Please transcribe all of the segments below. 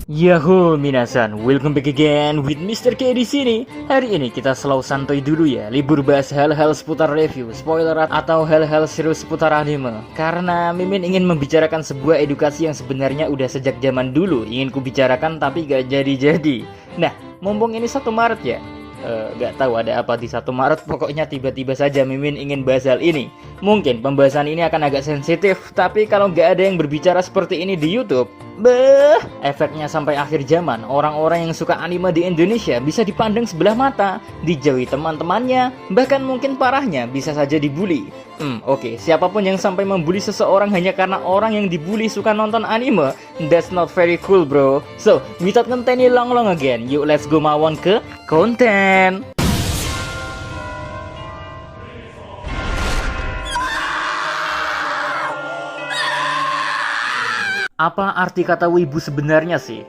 Yahoo minasan, welcome back again with Mr. K di sini. Hari ini kita selalu santuy dulu ya, libur bahas hal-hal seputar review, spoiler atau hal-hal serius seputar anime. Karena Mimin ingin membicarakan sebuah edukasi yang sebenarnya udah sejak zaman dulu ingin kubicarakan tapi gak jadi-jadi. Nah, mumpung ini 1 Maret ya. Gak tahu ada apa di 1 Maret, pokoknya tiba-tiba saja Mimin ingin bahas hal ini. Mungkin pembahasan ini akan agak sensitif, tapi kalau gak ada yang berbicara seperti ini di YouTube, efeknya sampai akhir zaman orang-orang yang suka anime di Indonesia bisa dipandang sebelah mata, dijauhi teman-temannya, bahkan mungkin parahnya bisa saja dibully. Oke, siapapun yang sampai membuli seseorang hanya karena orang yang dibully suka nonton anime, that's not very cool bro. So, without continue long again, yuk let's go mawon ke konten. Apa arti kata wibu sebenarnya sih?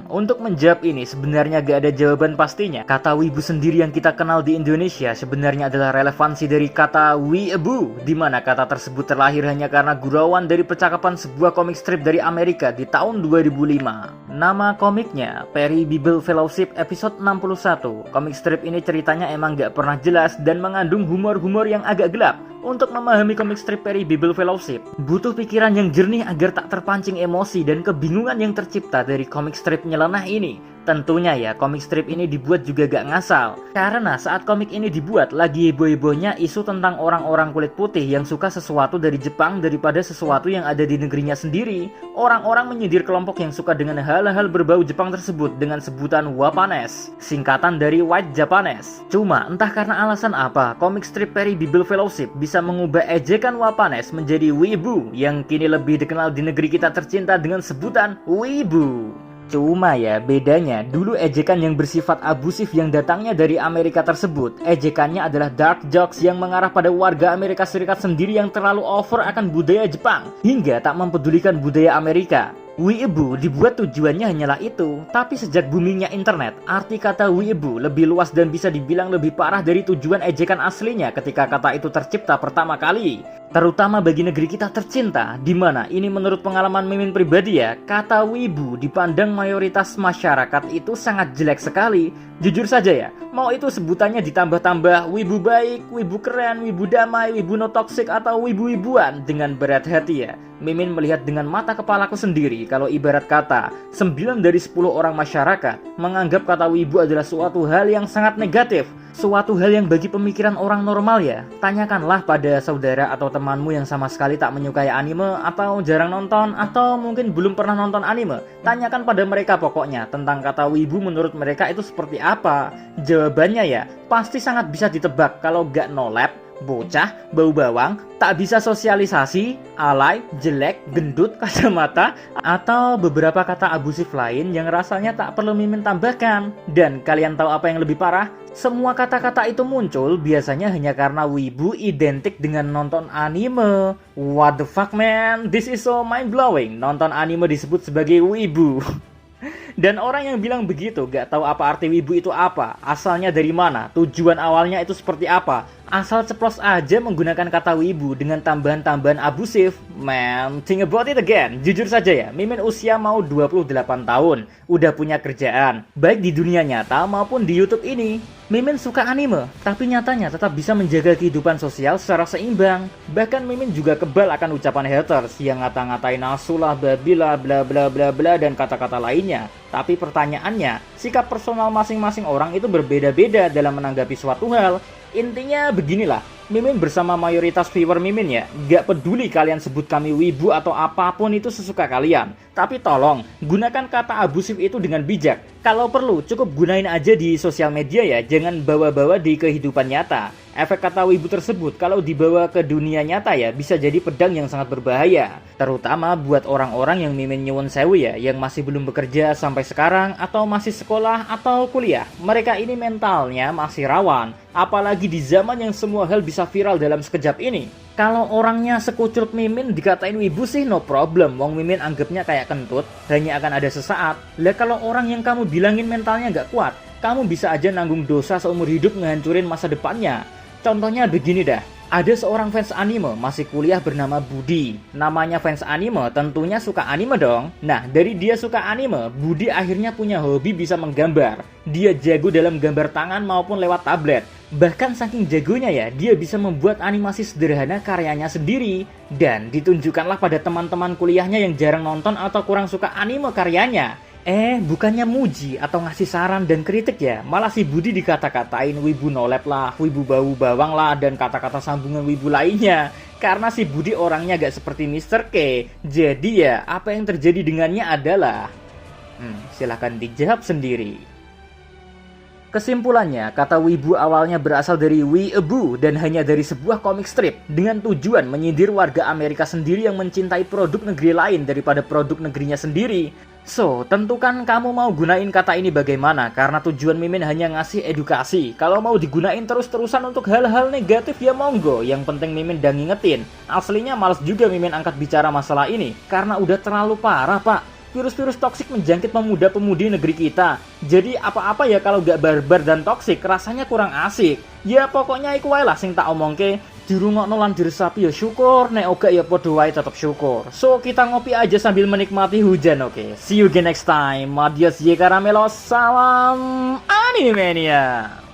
Untuk menjawab ini sebenarnya gak ada jawaban pastinya. Kata wibu sendiri yang kita kenal di Indonesia sebenarnya adalah relevansi dari kata weeaboo, di mana kata tersebut terlahir hanya karena gurauan dari percakapan sebuah komik strip dari Amerika di tahun 2005. Nama komiknya Perry Bible Fellowship episode 61. Komik strip ini ceritanya emang gak pernah jelas dan mengandung humor-humor yang agak gelap. Untuk memahami komik strip Perry Bible Fellowship, butuh pikiran yang jernih agar tak terpancing emosi dan kebingungan yang tercipta dari komik strip nyeleneh ini. Tentunya ya, komik strip ini dibuat juga gak ngasal. Karena saat komik ini dibuat, lagi heboh-hebohnya isu tentang orang-orang kulit putih yang suka sesuatu dari Jepang daripada sesuatu yang ada di negerinya sendiri. Orang-orang menyindir kelompok yang suka dengan hal-hal berbau Jepang tersebut dengan sebutan Wapanes, singkatan dari White Japanese. Cuma entah karena alasan apa, komik strip Perry Bible Fellowship bisa mengubah ejekan Wapanes menjadi wibu yang kini lebih dikenal di negeri kita tercinta dengan sebutan wibu. Cuma ya, bedanya dulu ejekan yang bersifat abusif yang datangnya dari Amerika tersebut, ejekannya adalah dark jokes yang mengarah pada warga Amerika Serikat sendiri yang terlalu over akan budaya Jepang hingga tak mempedulikan budaya Amerika. Weeaboo dibuat tujuannya hanyalah itu, tapi sejak boomingnya internet, arti kata weeaboo lebih luas dan bisa dibilang lebih parah dari tujuan ejekan aslinya ketika kata itu tercipta pertama kali. Terutama bagi negeri kita tercinta, di mana ini menurut pengalaman Mimin pribadi ya, kata wibu dipandang mayoritas masyarakat itu sangat jelek sekali. Jujur saja ya, mau itu sebutannya ditambah-tambah wibu baik, wibu keren, wibu damai, wibu no toxic atau wibu-wibuan dengan berat hati ya. Mimin melihat dengan mata kepalaku sendiri kalau ibarat kata 9 dari 10 orang masyarakat menganggap kata wibu adalah suatu hal yang sangat negatif, suatu hal yang bagi pemikiran orang normal ya. Tanyakanlah pada saudara atau temanmu yang sama sekali tak menyukai anime atau jarang nonton atau mungkin belum pernah nonton anime. Tanyakan pada mereka pokoknya tentang kata wibu menurut mereka itu seperti apa. Jawabannya ya pasti sangat bisa ditebak kalau gak nolep, bocah, bau bawang, tak bisa sosialisasi, alay, jelek, gendut, kacamata, atau beberapa kata abusif lain yang rasanya tak perlu Mimin tambahkan. Dan kalian tahu apa yang lebih parah? Semua kata-kata itu muncul biasanya hanya karena wibu identik dengan nonton anime. What the fuck man? This is so mind blowing. Nonton anime disebut sebagai wibu. Dan orang yang bilang begitu gak tahu apa arti wibu itu apa, asalnya dari mana, tujuan awalnya itu seperti apa. Asal ceplos aja menggunakan kata wibu dengan tambahan-tambahan abusif. Man, think about it again. Jujur saja ya, Mimin usia mau 28 tahun, udah punya kerjaan, baik di dunia nyata maupun di YouTube ini. Mimin suka anime, tapi nyatanya tetap bisa menjaga kehidupan sosial secara seimbang. Bahkan Mimin juga kebal akan ucapan haters yang ngata-ngatain asulah, babila, bla bla bla bla dan kata-kata lainnya. Tapi pertanyaannya, sikap personal masing-masing orang itu berbeda-beda dalam menanggapi suatu hal. Intinya beginilah, Mimin bersama mayoritas viewer Mimin ya, gak peduli kalian sebut kami wibu atau apapun itu sesuka kalian. Tapi tolong, gunakan kata abusif itu dengan bijak. Kalau perlu, cukup gunain aja di sosial media ya, jangan bawa-bawa di kehidupan nyata. Efek kata wibu tersebut kalau dibawa ke dunia nyata ya, bisa jadi pedang yang sangat berbahaya. Terutama buat orang-orang yang Mimin nyuwun sewu ya, yang masih belum bekerja sampai sekarang, atau masih sekolah atau kuliah. Mereka ini mentalnya masih rawan. Apalagi di zaman yang semua hal bisa viral dalam sekejap ini. Kalau orangnya sekucurut Mimin dikatain wibu sih no problem, wong Mimin anggapnya kayak kentut, hanya akan ada sesaat. Lah kalau orang yang kamu bilangin mentalnya gak kuat, kamu bisa aja nanggung dosa seumur hidup ngehancurin masa depannya. Contohnya begini dah, Ada seorang fans anime masih kuliah bernama Budi. Namanya fans anime tentunya suka anime dong. Nah, dari dia suka anime, Budi akhirnya punya hobi bisa menggambar. Dia jago dalam gambar tangan maupun lewat tablet. Bahkan saking jagonya ya, dia bisa membuat animasi sederhana karyanya sendiri. Dan ditunjukkanlah pada teman-teman kuliahnya yang jarang nonton atau kurang suka anime karyanya. Bukannya muji atau ngasih saran dan kritik ya, malah si Budi dikata-katain wibu nolep lah, wibu bau bawang lah, dan kata-kata sambungan wibu lainnya. Karena si Budi orangnya gak seperti Mr. K. Jadi ya, apa yang terjadi dengannya adalah... silahkan dijawab sendiri. Kesimpulannya, kata wibu awalnya berasal dari weeaboo dan hanya dari sebuah komik strip dengan tujuan menyindir warga Amerika sendiri yang mencintai produk negeri lain daripada produk negerinya sendiri. So, tentukan kamu mau gunain kata ini bagaimana, karena tujuan Mimin hanya ngasih edukasi. Kalau mau digunain terus-terusan untuk hal-hal negatif ya monggo, yang penting Mimin udah ngingetin. Aslinya males juga Mimin angkat bicara masalah ini, karena udah terlalu parah pak. Virus-virus toksik menjangkit pemuda-pemudi negeri kita. Jadi apa-apa ya kalau gak barbar dan toksik, rasanya kurang asik. Ya pokoknya iku wae lah sing tak omongke. Dirungokno lan diresapi ya syukur, nek oga ya padha wae tetep syukur. So kita ngopi aja sambil menikmati hujan, oke. See you again next time. Madios Ye Karamelo, salam Animania.